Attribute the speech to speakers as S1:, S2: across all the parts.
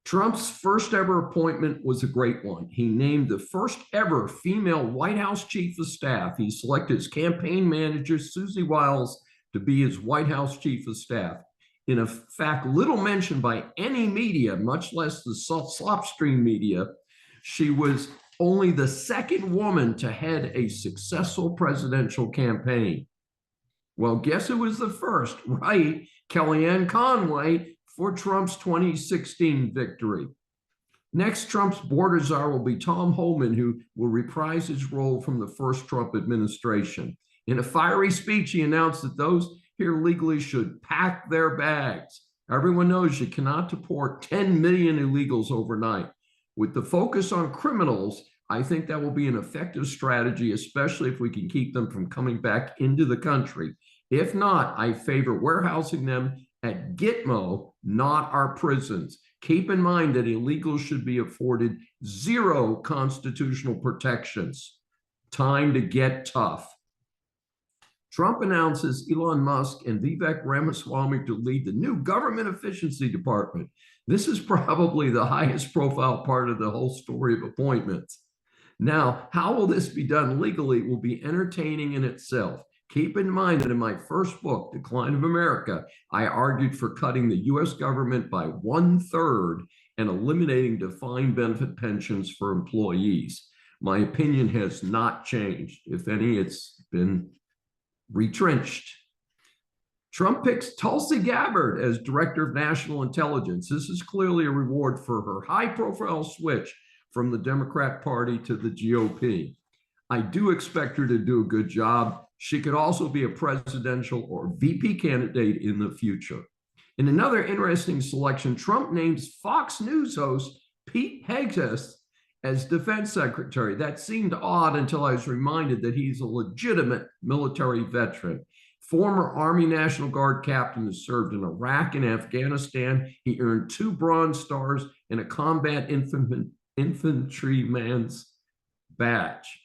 S1: Trump's first ever appointment was a great one. He named the first ever female White House chief of staff. He selected his campaign manager, Susie Wiles, to be his White House chief of staff. In fact, little mentioned by any media, much less the slopstream media. She was only the second woman to head a successful presidential campaign. Well, guess who was the first? Right, Kellyanne Conway, for Trump's 2016 victory. Next, Trump's border czar will be Tom Homan, who will reprise his role from the first Trump administration. In a fiery speech, he announced that those here legally should pack their bags. Everyone knows you cannot deport 10 million illegals overnight. With the focus on criminals, I think that will be an effective strategy, especially if we can keep them from coming back into the country. If not, I favor warehousing them at Gitmo, not our prisons. Keep in mind that illegals should be afforded zero constitutional protections. Time to get tough. Trump announces Elon Musk and Vivek Ramaswamy to lead the new Government Efficiency Department. This is probably the highest profile part of the whole story of appointments. Now, how will this be done legally will be entertaining in itself. Keep in mind that in my first book, Decline of America, I argued for cutting the US government by 1/3 and eliminating defined benefit pensions for employees. My opinion has not changed. If any, it's been retrenched. Trump picks Tulsi Gabbard as Director of National Intelligence. This is clearly a reward for her high-profile switch from the Democrat Party to the GOP. I do expect her to do a good job. She could also be a presidential or VP candidate in the future. In another interesting selection, Trump names Fox News host Pete Hegseth as defense secretary. That seemed odd until I was reminded that he's a legitimate military veteran. Former Army National Guard captain who served in Iraq and Afghanistan. He earned 2 Bronze Stars and a combat infantryman's badge.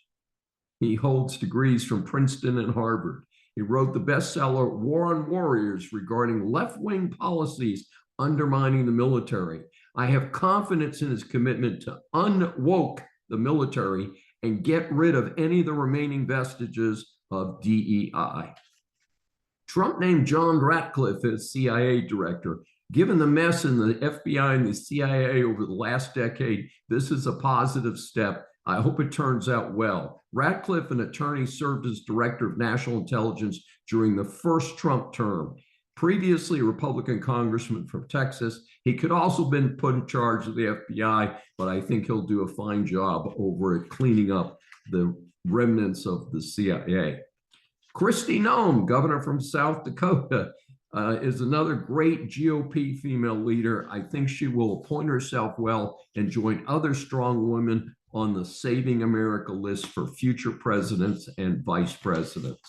S1: He holds degrees from Princeton and Harvard. He wrote the bestseller War on Warriors regarding left-wing policies undermining the military. I have confidence in his commitment to unwoke the military and get rid of any of the remaining vestiges of DEI. Trump named John Ratcliffe as CIA director. Given the mess in the FBI and the CIA over the last decade, this is a positive step. I hope it turns out well. Ratcliffe, an attorney, served as director of national intelligence during the first Trump term. Previously a Republican congressman from Texas, he could also have been put in charge of the FBI, but I think he'll do a fine job over at cleaning up the remnants of the CIA. Kristi Noem, governor from South Dakota, is another great GOP female leader. I think she will appoint herself well and join other strong women on the Saving America list for future presidents and vice presidents.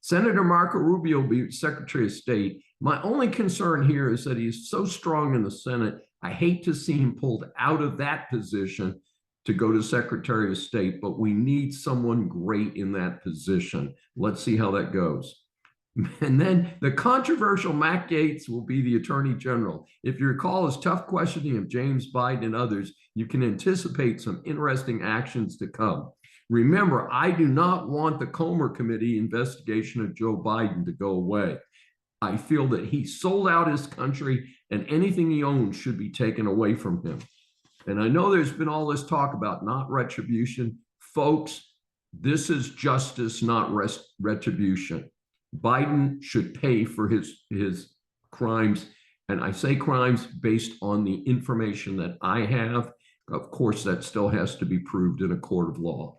S1: Senator Marco Rubio will be Secretary of State. My only concern here is that he's so strong in the Senate. I hate to see him pulled out of that position to go to Secretary of State, but we need someone great in that position. Let's see how that goes. And then the controversial Matt Gaetz will be the Attorney General. If you recall his tough questioning of James Biden and others, you can anticipate some interesting actions to come. Remember, I do not want the Comer Committee investigation of Joe Biden to go away. I feel that he sold out his country and anything he owns should be taken away from him. And I know there's been all this talk about not retribution. Folks, this is justice, not retribution. Biden should pay for his crimes. And I say crimes based on the information that I have. Of course, that still has to be proved in a court of law.